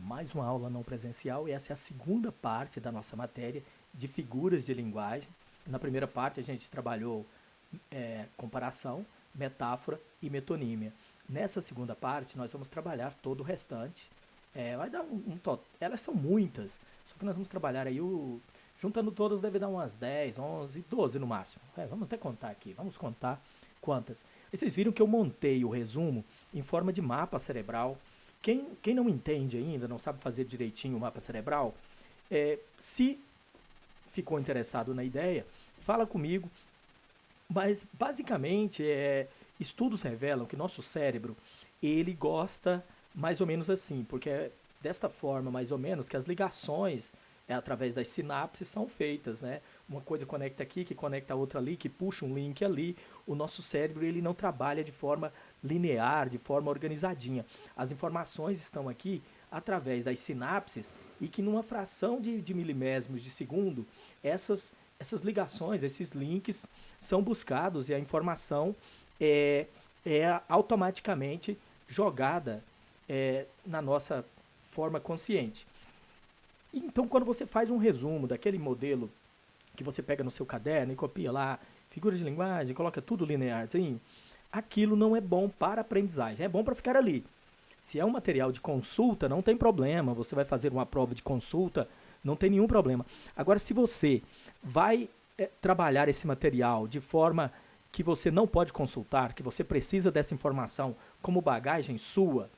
mais uma aula não presencial e essa é a segunda parte da nossa matéria de figuras de linguagem. Na primeira parte a gente trabalhou comparação, metáfora e metonímia. Nessa segunda parte nós vamos trabalhar todo o restante. Vai dar total. Elas são muitas, só que nós vamos trabalhar aí juntando todas deve dar umas 10, 11, 12 no máximo. Vamos até contar aqui, vamos contar quantas. E vocês viram que eu montei o resumo em forma de mapa cerebral. Quem não entende ainda, não sabe fazer direitinho o mapa cerebral, se ficou interessado na ideia, fala comigo. Mas basicamente, estudos revelam que nosso cérebro ele gosta mais ou menos assim, porque é desta forma mais ou menos que as ligações através das sinapses são feitas, né? Uma coisa conecta aqui, que conecta a outra ali, que puxa um link ali. O nosso cérebro ele não trabalha de forma linear, de forma organizadinha. As informações estão aqui através das sinapses e que numa fração de milimésimos de segundo, essas ligações, esses links são buscados e a informação é automaticamente jogada na nossa forma consciente. Então, quando você faz um resumo daquele modelo que você pega no seu caderno e copia lá, figura de linguagem, coloca tudo linearzinho, aquilo não é bom para aprendizagem, é bom para ficar ali. Se é um material de consulta, não tem problema, você vai fazer uma prova de consulta, não tem nenhum problema. Agora, se você vai trabalhar esse material de forma que você não pode consultar, que você precisa dessa informação como bagagem sua,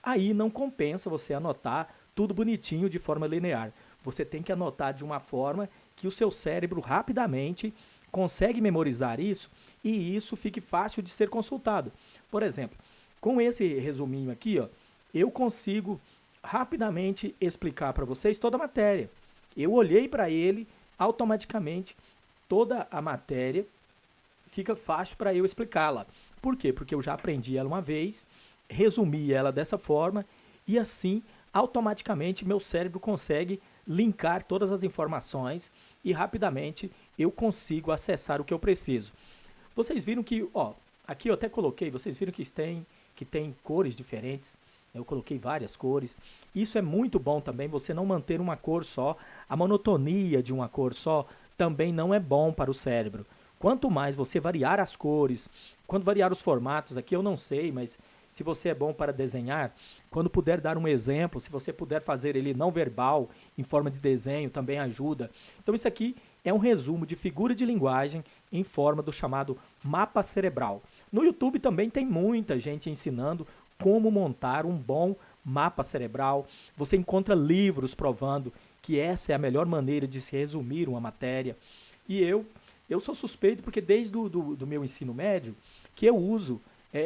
aí não compensa você anotar tudo bonitinho de forma linear. Você tem que anotar de uma forma que o seu cérebro rapidamente consegue memorizar isso e isso fique fácil de ser consultado. Por exemplo, com esse resuminho aqui, ó, eu consigo rapidamente explicar para vocês toda a matéria. Eu olhei para ele, automaticamente toda a matéria fica fácil para eu explicá-la. Por quê? Porque eu já aprendi ela uma vez, resumi ela dessa forma e assim automaticamente meu cérebro consegue linkar todas as informações e rapidamente eu consigo acessar o que eu preciso. Vocês viram que, ó, aqui eu até coloquei, vocês viram que tem cores diferentes. Eu coloquei várias cores. Isso é muito bom também, você não manter uma cor só. A monotonia de uma cor só também não é bom para o cérebro. Quanto mais você variar as cores, quando variar os formatos, aqui eu não sei, mas se você é bom para desenhar, quando puder dar um exemplo, se você puder fazer ele não verbal, em forma de desenho, também ajuda. Então isso aqui é um resumo de figura de linguagem em forma do chamado mapa cerebral. No YouTube também tem muita gente ensinando como montar um bom mapa cerebral. Você encontra livros provando que essa é a melhor maneira de se resumir uma matéria. E eu sou suspeito porque desde do meu ensino médio que eu uso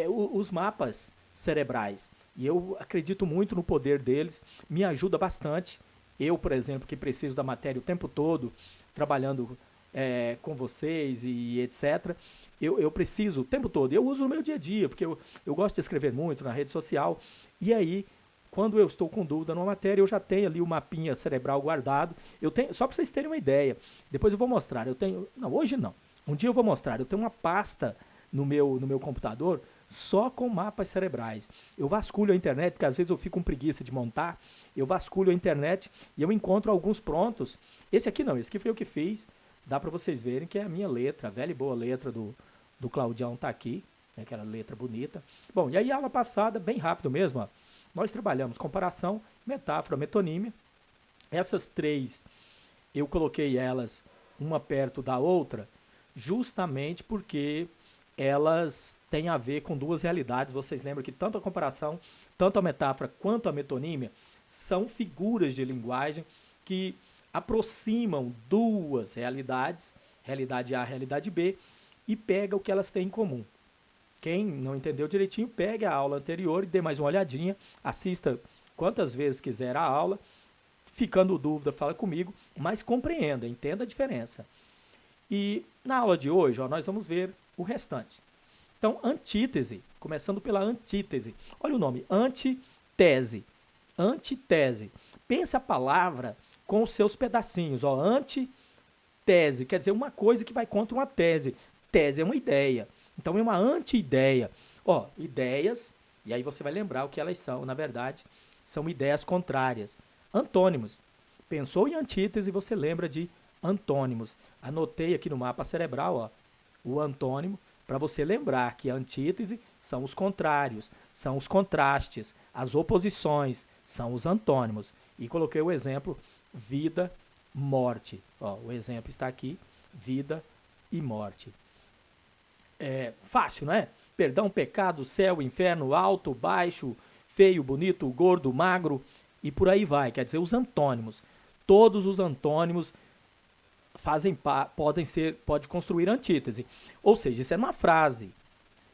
os mapas cerebrais. E eu acredito muito no poder deles, me ajuda bastante. Eu, por exemplo, que preciso da matéria o tempo todo, trabalhando com vocês e etc., eu preciso o tempo todo. Eu uso no meu dia a dia, porque eu gosto de escrever muito na rede social. E aí, quando eu estou com dúvida numa matéria, eu já tenho ali o mapinha cerebral guardado. Eu tenho, só para vocês terem uma ideia, depois eu vou mostrar. Eu tenho, não, hoje não. Um dia eu vou mostrar. Eu tenho uma pasta no meu computador só com mapas cerebrais. Eu vasculho a internet, porque às vezes eu fico com preguiça de montar. Eu vasculho a internet e eu encontro alguns prontos. Esse aqui não, esse aqui foi eu que fiz. Dá para vocês verem que é a minha letra, a velha e boa letra do Claudião tá aqui, né, aquela letra bonita. Bom, e aí a aula passada, bem rápido mesmo, ó, nós trabalhamos comparação, metáfora, metonímia. Essas três, eu coloquei elas uma perto da outra, justamente porque elas têm a ver com duas realidades. Vocês lembram que tanto a comparação, tanto a metáfora quanto a metonímia são figuras de linguagem que aproximam duas realidades, realidade A, realidade B, e pega o que elas têm em comum. Quem não entendeu direitinho, pegue a aula anterior e dê mais uma olhadinha, assista quantas vezes quiser a aula, ficando dúvida, fala comigo, mas compreenda, entenda a diferença. E na aula de hoje, ó, nós vamos ver o restante. Então, antítese, começando pela antítese. Olha o nome, antitese. Antitese. Pensa a palavra com os seus pedacinhos. Ó, antitese, quer dizer uma coisa que vai contra uma tese. Tese é uma ideia. Então, é uma anti-ideia. Ó, ideias, e aí você vai lembrar o que elas são, na verdade. são ideias contrárias. Antônimos. Pensou em antítese, você lembra de antônimos. Anotei aqui no mapa cerebral, ó, o antônimo, para você lembrar que a antítese são os contrários, são os contrastes, as oposições, são os antônimos. E coloquei o exemplo vida, morte. Ó, o exemplo está aqui, vida e morte. É fácil, não é? Perdão, pecado, céu, inferno, alto, baixo, feio, bonito, gordo, magro e por aí vai. Quer dizer, os antônimos. Todos os antônimos pode construir antítese. Ou seja, isso é uma frase.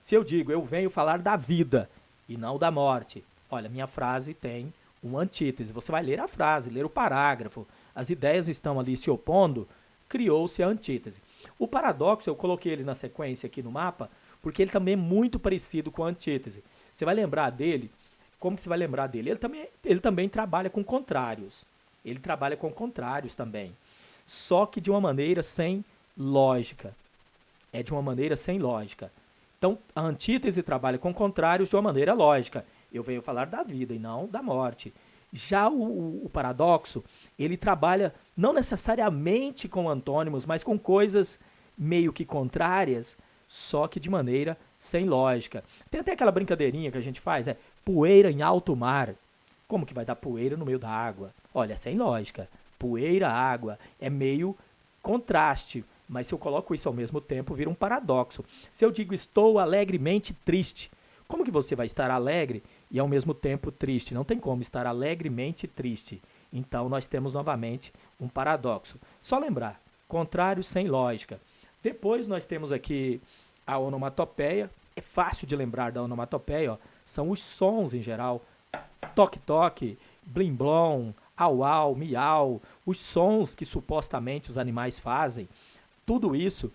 Se eu digo, eu venho falar da vida e não da morte, olha, minha frase tem uma antítese. Você vai ler a frase, ler o parágrafo. As ideias estão ali se opondo, criou-se a antítese. O paradoxo, eu coloquei ele na sequência aqui no mapa, porque ele também é muito parecido com a antítese. Você vai lembrar dele, como que você vai lembrar dele? Ele também trabalha com contrários. Ele trabalha com contrários também. Só que de uma maneira sem lógica. É de uma maneira sem lógica. Então, a antítese trabalha com contrários de uma maneira lógica. Eu venho falar da vida e não da morte. Já o paradoxo, ele trabalha não necessariamente com antônimos, mas com coisas meio que contrárias, só que de maneira sem lógica. Tem até aquela brincadeirinha que a gente faz, poeira em alto mar. Como que vai dar poeira no meio da água? Olha, sem lógica. Poeira, água, é meio contraste. Mas se eu coloco isso ao mesmo tempo, vira um paradoxo. Se eu digo estou alegremente triste, como que você vai estar alegre e ao mesmo tempo triste? Não tem como estar alegremente triste. Então nós temos novamente um paradoxo. Só lembrar, contrário sem lógica. Depois nós temos aqui a onomatopeia. É fácil de lembrar da onomatopeia, ó. São os sons em geral. Toque-toque, blim-blom, au-au, miau, os sons que supostamente os animais fazem. Tudo isso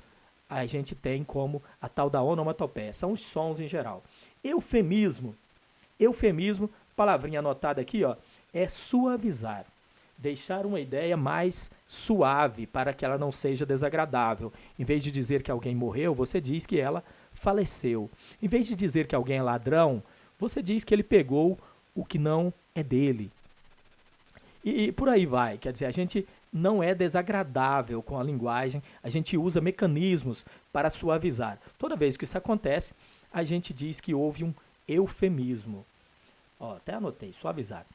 a gente tem como a tal da onomatopeia. São os sons em geral. Eufemismo. Eufemismo, palavrinha anotada aqui, ó, é suavizar. Deixar uma ideia mais suave para que ela não seja desagradável. Em vez de dizer que alguém morreu, você diz que ela faleceu. Em vez de dizer que alguém é ladrão, você diz que ele pegou o que não é dele. E por aí vai. Quer dizer, a gente não é desagradável com a linguagem, a gente usa mecanismos para suavizar. Toda vez que isso acontece, a gente diz que houve um eufemismo. Ó, até anotei, suavizar.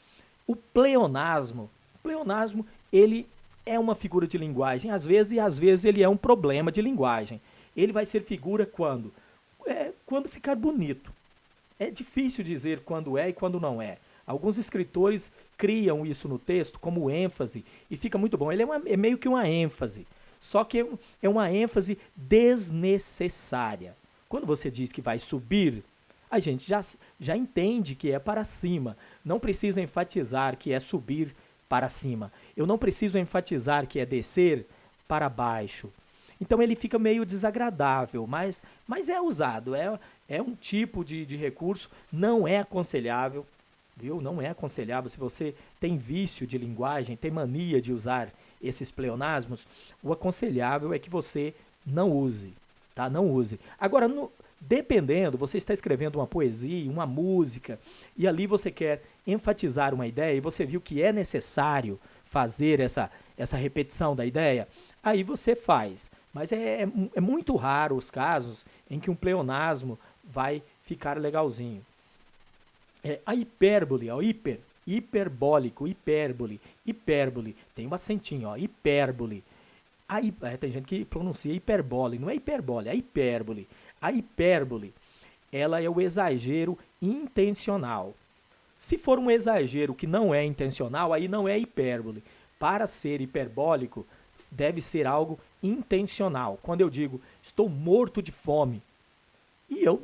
O pleonasmo, ele é uma figura de linguagem, às vezes, e às vezes ele é um problema de linguagem. Ele vai ser figura quando? Quando ficar bonito. É difícil dizer quando é e quando não é. Alguns escritores criam isso no texto como ênfase e fica muito bom. Ele é meio que uma ênfase, só que é uma ênfase desnecessária. Quando você diz que vai subir, a gente já entende que é para cima. Não precisa enfatizar que é subir para cima. Eu não preciso enfatizar que é descer para baixo. Então ele fica meio desagradável, mas é usado, é um tipo de recurso, não é aconselhável, viu? Não é aconselhável. Se você tem vício de linguagem, tem mania de usar esses pleonasmos, o aconselhável é que você não use, tá? Não use. Agora, dependendo, você está escrevendo uma poesia, uma música, e ali você quer enfatizar uma ideia e você viu que é necessário fazer essa repetição da ideia, aí você faz. Mas é muito raro os casos em que um pleonasmo vai ficar legalzinho. A hipérbole, ó, hiperbólico, hipérbole, tem um acentinho, ó, hipérbole. Tem gente que pronuncia hiperbole, não é hiperbole, é hipérbole. A hipérbole, ela é o exagero intencional. Se for um exagero que não é intencional, aí não é hipérbole. Para ser hiperbólico, deve ser algo intencional. Quando eu digo, estou morto de fome, e eu,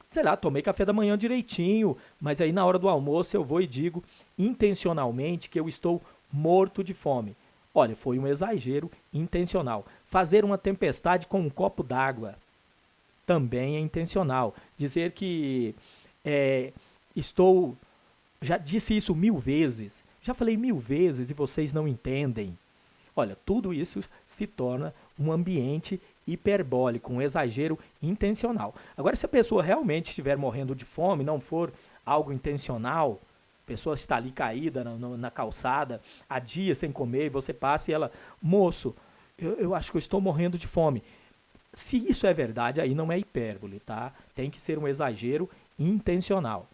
sei lá, tomei café da manhã direitinho, mas aí na hora do almoço eu vou e digo intencionalmente que eu estou morto de fome. Olha, foi um exagero intencional. Fazer uma tempestade com um copo d'água também é intencional. Dizer que já disse isso 1000 vezes, já falei 1000 vezes e vocês não entendem. Olha, tudo isso se torna um ambiente hiperbólico, um exagero intencional. Agora, se a pessoa realmente estiver morrendo de fome, não for algo intencional, A pessoa está ali caída na calçada, há dias sem comer, e você passa e ela, moço, eu acho que eu estou morrendo de fome. Se isso é verdade, aí não é hipérbole, tá? Tem que ser um exagero intencional.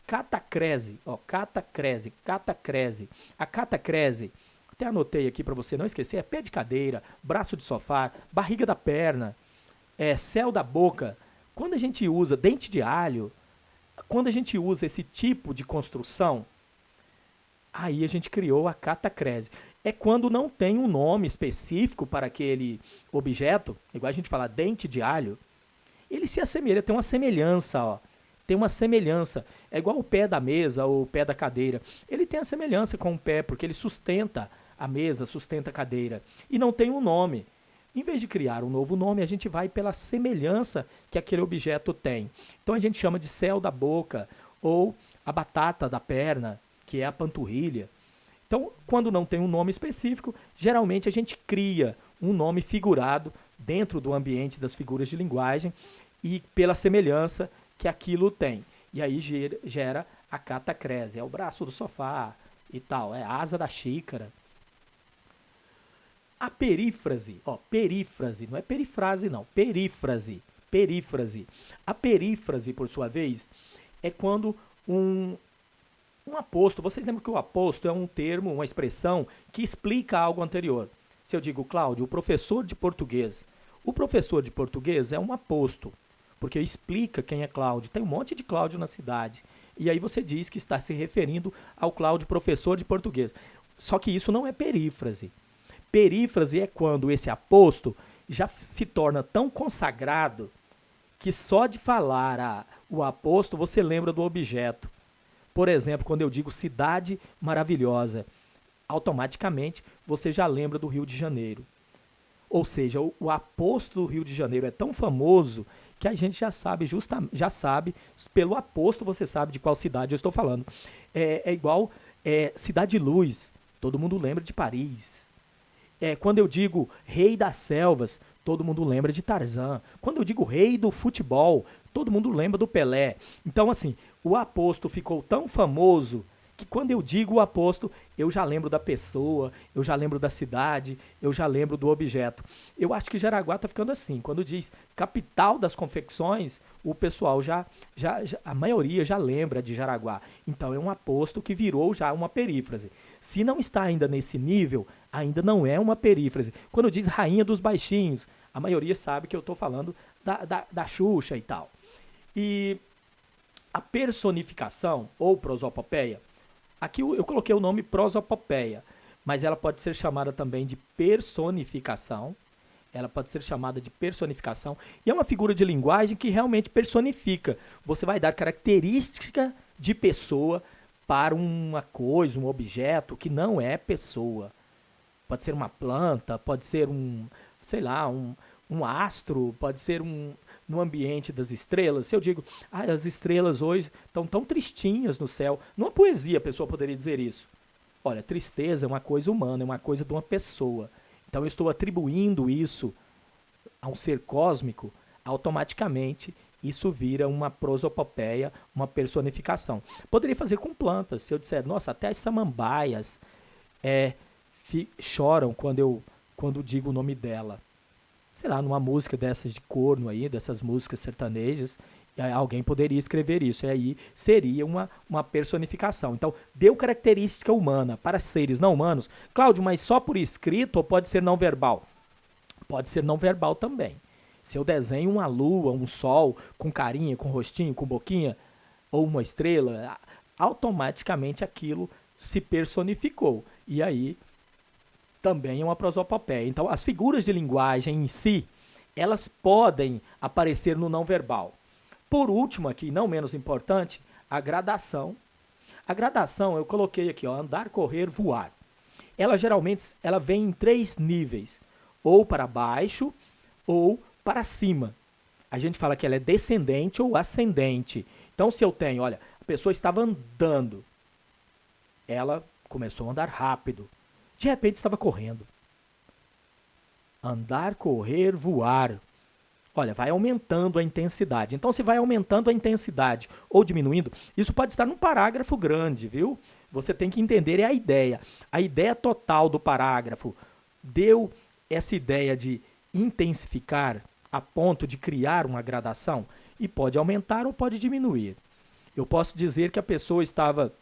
Catacrese, ó, catacrese, catacrese. A catacrese, até anotei aqui para você não esquecer, é pé de cadeira, braço de sofá, barriga da perna, céu da boca. Quando a gente usa dente de alho, quando a gente usa esse tipo de construção, aí a gente criou a catacrese. É quando não tem um nome específico para aquele objeto, igual a gente fala dente de alho, ele se assemelha, tem uma semelhança, ó. Tem uma semelhança. É igual o pé da mesa ou o pé da cadeira. Ele tem a semelhança com o pé, porque ele sustenta a mesa, sustenta a cadeira. E não tem um nome. Em vez de criar um novo nome, a gente vai pela semelhança que aquele objeto tem. Então a gente chama de céu da boca ou a batata da perna, que é a panturrilha. Então, quando não tem um nome específico, geralmente a gente cria um nome figurado dentro do ambiente das figuras de linguagem e pela semelhança que aquilo tem. E aí gera a catacrese, é o braço do sofá e tal, é a asa da xícara. A perífrase, ó, perífrase, não é perifrase não, perífrase, perífrase. A perífrase, por sua vez, é quando um aposto, vocês lembram que o aposto é um termo, uma expressão que explica algo anterior. Se eu digo, Cláudio, o professor de português é um aposto, porque explica quem é Cláudio. Tem um monte de Cláudio na cidade. E aí você diz que está se referindo ao Cláudio, professor de português. Só que isso não é perífrase. Perífrase é quando esse aposto já se torna tão consagrado que só de falar o aposto você lembra do objeto. Por exemplo, quando eu digo cidade maravilhosa, automaticamente você já lembra do Rio de Janeiro. Ou seja, o aposto do Rio de Janeiro é tão famoso que a gente já sabe, pelo aposto você sabe de qual cidade eu estou falando. É igual Cidade de Luz, todo mundo lembra de Paris. Quando eu digo rei das selvas, todo mundo lembra de Tarzan. Quando eu digo rei do futebol, todo mundo lembra do Pelé. Então, assim, o aposto ficou tão famoso que quando eu digo o aposto, eu já lembro da pessoa, eu já lembro da cidade, eu já lembro do objeto. Eu acho que Jaraguá está ficando assim. Quando diz capital das confecções, o pessoal a maioria já lembra de Jaraguá. Então é um aposto que virou já uma perífrase. Se não está ainda nesse nível, ainda não é uma perífrase. Quando diz rainha dos baixinhos, a maioria sabe que eu estou falando da Xuxa e tal. E a personificação, ou prosopopeia, aqui eu coloquei o nome prosopopeia, mas ela pode ser chamada também de personificação. Ela pode ser chamada de personificação. E é uma figura de linguagem que realmente personifica. Você vai dar característica de pessoa para uma coisa, um objeto que não é pessoa. Pode ser uma planta, pode ser sei lá, um astro, pode ser no ambiente das estrelas. Se eu digo, as estrelas hoje estão tão tristinhas no céu. Numa poesia a pessoa poderia dizer isso. Olha, tristeza é uma coisa humana, é uma coisa de uma pessoa. Então eu estou atribuindo isso a um ser cósmico, automaticamente isso vira uma prosopopeia, uma personificação. Poderia fazer com plantas. Se eu disser, nossa, até as samambaias choram quando digo o nome dela. Sei lá, numa música dessas de corno aí, dessas músicas sertanejas, alguém poderia escrever isso. E aí seria uma personificação. Então, deu característica humana para seres não humanos. Cláudio, mas só por escrito ou pode ser não verbal? Pode ser não verbal também. Se eu desenho uma lua, um sol, com carinha, com rostinho, com boquinha, ou uma estrela, automaticamente aquilo se personificou. E aí também é uma prosopopeia. Então, as figuras de linguagem em si, elas podem aparecer no não verbal. Por último aqui, não menos importante, a gradação. A gradação, eu coloquei aqui, ó, andar, correr, voar. Ela geralmente vem em 3 níveis, ou para baixo ou para cima. A gente fala que ela é descendente ou ascendente. Então, se eu tenho, olha, a pessoa estava andando, ela começou a andar rápido. De repente estava correndo. Andar, correr, voar. Olha, vai aumentando a intensidade. Então, se vai aumentando a intensidade ou diminuindo, isso pode estar num parágrafo grande, viu? Você tem que entender a ideia. A ideia total do parágrafo deu essa ideia de intensificar a ponto de criar uma gradação e pode aumentar ou pode diminuir. Eu posso dizer que a pessoa estava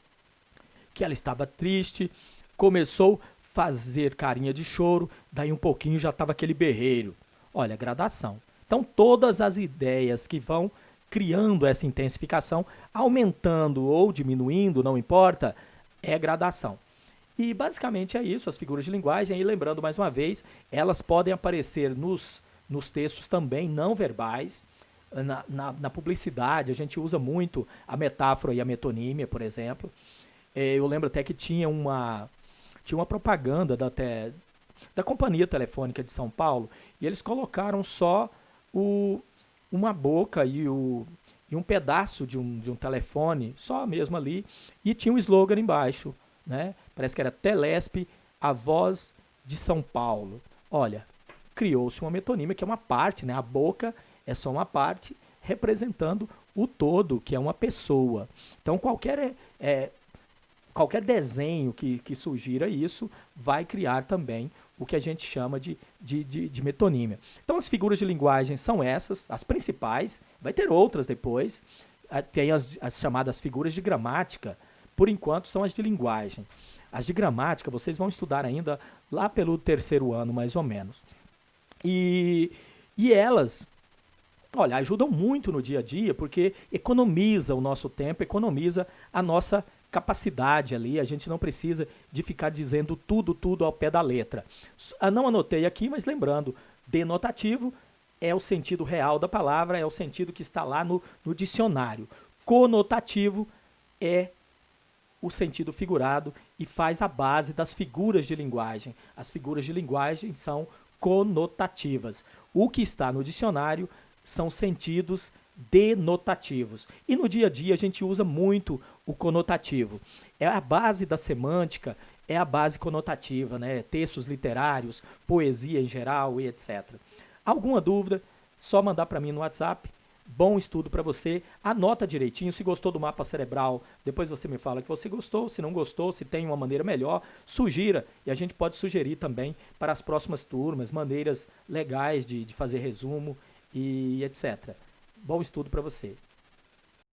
que ela estava triste, começou a fazer carinha de choro, daí um pouquinho já estava aquele berreiro. Olha, gradação. Então, todas as ideias que vão criando essa intensificação, aumentando ou diminuindo, não importa, é gradação. E basicamente é isso, as figuras de linguagem. E lembrando mais uma vez, elas podem aparecer nos textos também não verbais. Na publicidade, a gente usa muito a metáfora e a metonímia, por exemplo. Eu lembro até que tinha uma propaganda da Companhia Telefônica de São Paulo e eles colocaram só o, uma boca e um pedaço de um telefone, só mesmo ali, e tinha um slogan embaixo, né? Parece que era Telesp, a voz de São Paulo. Olha, criou-se uma metonímia que é uma parte, né? A boca é só uma parte representando o todo, que é uma pessoa. Então, qualquer desenho que sugira isso vai criar também o que a gente chama de metonímia. Então, as figuras de linguagem são essas, as principais, vai ter outras depois. Tem as chamadas figuras de gramática, por enquanto são as de linguagem. As de gramática vocês vão estudar ainda lá pelo terceiro ano, mais ou menos. E elas, olha, ajudam muito no dia a dia, porque economiza o nosso tempo, economiza a nossa capacidade ali, a gente não precisa de ficar dizendo tudo ao pé da letra. Não anotei aqui, mas lembrando, denotativo é o sentido real da palavra, é o sentido que está lá no dicionário. Conotativo é o sentido figurado e faz a base das figuras de linguagem. As figuras de linguagem são conotativas. O que está no dicionário são sentidos denotativos. E no dia a dia a gente usa muito o conotativo. É a base da semântica, é a base conotativa, né? Textos literários, poesia em geral e etc. Alguma dúvida? Só mandar para mim no WhatsApp. Bom estudo para você. Anota direitinho. Se gostou do mapa cerebral, depois você me fala que você gostou. Se não gostou, se tem uma maneira melhor, sugira. E a gente pode sugerir também para as próximas turmas maneiras legais de fazer resumo e etc. Bom estudo para você.